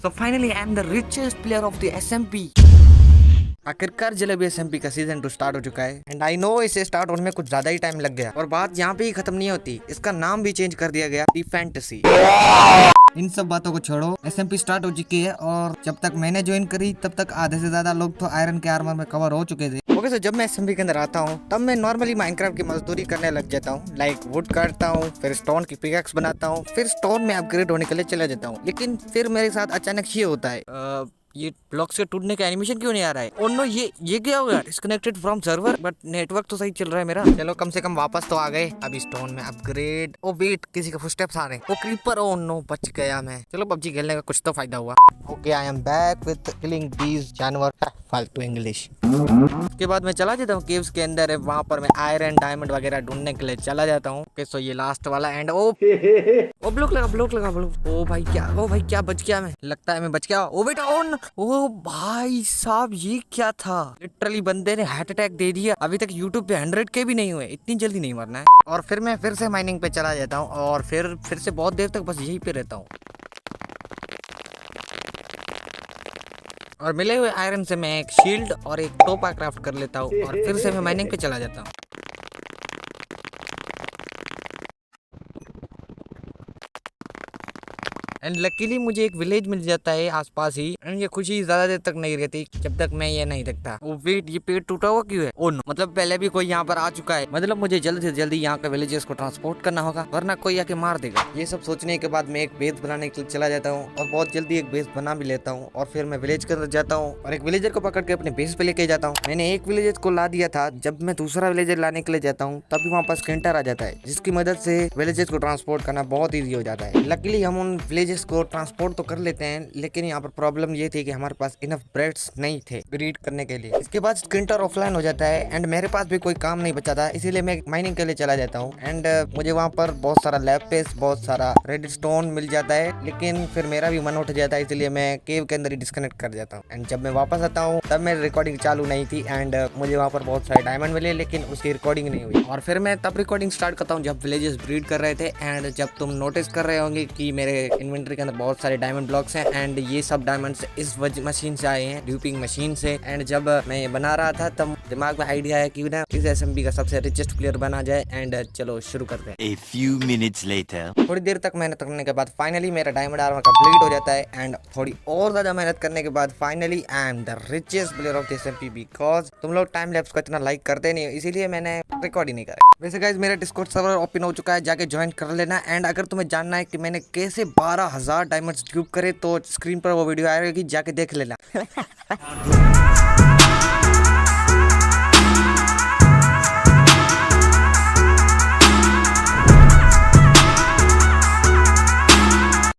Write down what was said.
So finally I am the richest player of the SMP। आखिरकार jalebi SMP का season 2 start हो चुका है एंड आई नो इसे स्टार्ट होने में कुछ ज्यादा ही टाइम लग गया और बात यहाँ पे ही खत्म नहीं होती, इसका नाम भी चेंज कर दिया गया दी फैंटेसी। इन सब बातों को छोड़ो, SMP स्टार्ट हो चुकी है और जब तक मैंने ज्वाइन करी तब तक आधे से ज्यादा लोग तो आयरन के आर्मर में कवर हो चुके थे। ओके सो जब मैं SMP के अंदर आता हूँ तब मैं नॉर्मली माइनक्राफ्ट की मजदूरी करने लग जाता हूँ, लाइक वुड काटता हूँ, फिर स्टोन की पिकैक्स बनाता हूँ, फिर स्टोन में अपग्रेड होने के लिए चला जाता हूँ। लेकिन फिर मेरे साथ अचानक ये होता है, ये ब्लॉक्स के टूटने का एनिमेशन क्यों नहीं आ रहा है? ओह नो, ये क्या होगा? Disconnected from server, but network तो सही चल रहा है मेरा। चलो कम से कम वापस तो आ गए। अभी स्टोन में अपग्रेड। ओ वेट, किसी का फुटस्टेप्स आ रहे हैं। ओ क्रीपर, ओह नो, बच गया मैं। चलो पबजी खेलने का कुछ तो फायदा हुआ। Okay I am back with killing these जानवर। फालतू इंग्लिश। उसके बाद मैं चला जाता हूँ केव्स के अंदर है, वहाँ पर मैं आयरन डायमंड वगैरह ढूंढने के लिए चला जाता हूँ। ओके सो ये लास्ट वाला एंड ओ ब्लॉक लगा ब्लॉक। ओ भाई क्या बच गया मैं, लगता है मैं बच गया। ओ बेटा ओ भाई साहब, ये क्या था? लिटरली बंदे ने हार्ट अटैक दे दिया। अभी तक यूट्यूब पे 100K भी नहीं हुए, इतनी जल्दी नहीं मरना है। और फिर मैं फिर से माइनिंग पे चला जाता हूँ और फिर से बहुत देर तक बस यहीं पे रहता हूँ। और मिले हुए आयरन से मैं एक शील्ड और एक टोपा क्राफ्ट कर लेता हूँ और फिर से मैं माइनिंग पे चला जाता हूँ। एंड लकीली मुझे एक विलेज मिल जाता है आसपास ही एंड ये खुशी ज्यादा देर तक नहीं रहती जब तक मैं ये नहीं देखता। ओ वेट, ये पेड़ टूटा हुआ क्यों है? ओ नो, मतलब पहले भी कोई यहाँ पर आ चुका है। मतलब मुझे जल्द से जल्दी यहाँ के विलेजेस को ट्रांसपोर्ट करना होगा वरना कोई आके मार देगा। ये सब सोचने के बाद मैं एक बेस बनाने के लिए चला जाता हूँ और बहुत जल्दी एक बेस बना भी लेता हूँ और फिर मैं विलेज के अंदर जाता हूँ और एक विलेजर को पकड़ के अपने बेस पे लेके जाता हूँ। मैंने एक विलेजर को ला दिया था, जब मैं दूसरा विलेजर लाने के लिए जाता हूँ तभी वहाँ पर स्केंटर आ जाता है जिसकी मदद से विलेजेस को ट्रांसपोर्ट करना बहुत ईजी हो जाता है। लकीली हम उन विलेजेस को ट्रांसपोर्ट तो कर लेते हैं, लेकिन यहाँ पर प्रॉब्लम ये थी कि हमारे पास इनफ ब्रेड्स नहीं थे ब्रीड करने के लिए। इसके बाद स्क्रिंटर ऑफलाइन हो जाता है एंड मेरे पास भी कोई काम नहीं बचा था, इसीलिए मैं माइनिंग के लिए चला जाता हूँ एंड मुझे वहाँ पर बहुत सारा लैपिस, बहुत सारा रेड स्टोन मिल जाता है। लेकिन फिर मेरा भी मन उठ जाता है, इसलिए मैं केव के अंदर ही डिस्कनेक्ट कर जाता हूँ। एंड जब मैं वापस आता हूँ तब मेरी रिकॉर्डिंग चालू नहीं थी एंड मुझे वहाँ पर बहुत सारे डायमंड मिले लेकिन उसकी रिकॉर्डिंग नहीं हुई। और फिर मैं तब रिकॉर्डिंग स्टार्ट करता हूँ जब विलेजेस ब्रीड कर रहे थे एंड जब तुम नोटिस कर रहे होंगे कि मेरे इन्वेंटरी के अंदर बहुत सारे डायमंड ब्लॉक्स हैं एंड ये सब डायमंड्स इस मशीन से आए हैं, ड्यूपिंग मशीन से। एंड जब मैं ये बना रहा था तब दिमाग में आइडिया है कि ना इस SMP का सबसे रिचेस्ट प्लेयर बना जाए एंड चलो शुरू करते हैं। A few minutes later. थोड़ी देर तक मेहनत करने के बाद फाइनली मेरा डायमंड आर्मर कंप्लीट हो जाता है एंड थोड़ी और ज्यादा मेहनत करने के बाद finally I am the richest player of SMP because तुम लोग टाइम लैप्स को इतना लाइक करते नहीं हो, इसीलिए मैंने रिकॉर्ड ही नहीं करा। वैसे गाइस मेरा डिस्कॉर्ड सर्वर ओपन हो चुका है, जाके ज्वाइन कर लेना। एंड अगर तुम्हें जानना है कि मैंने कैसे 12,000 डायमंड्स ड्यूप करे तो स्क्रीन पर वो वीडियो आएगी, जाके देख लेना।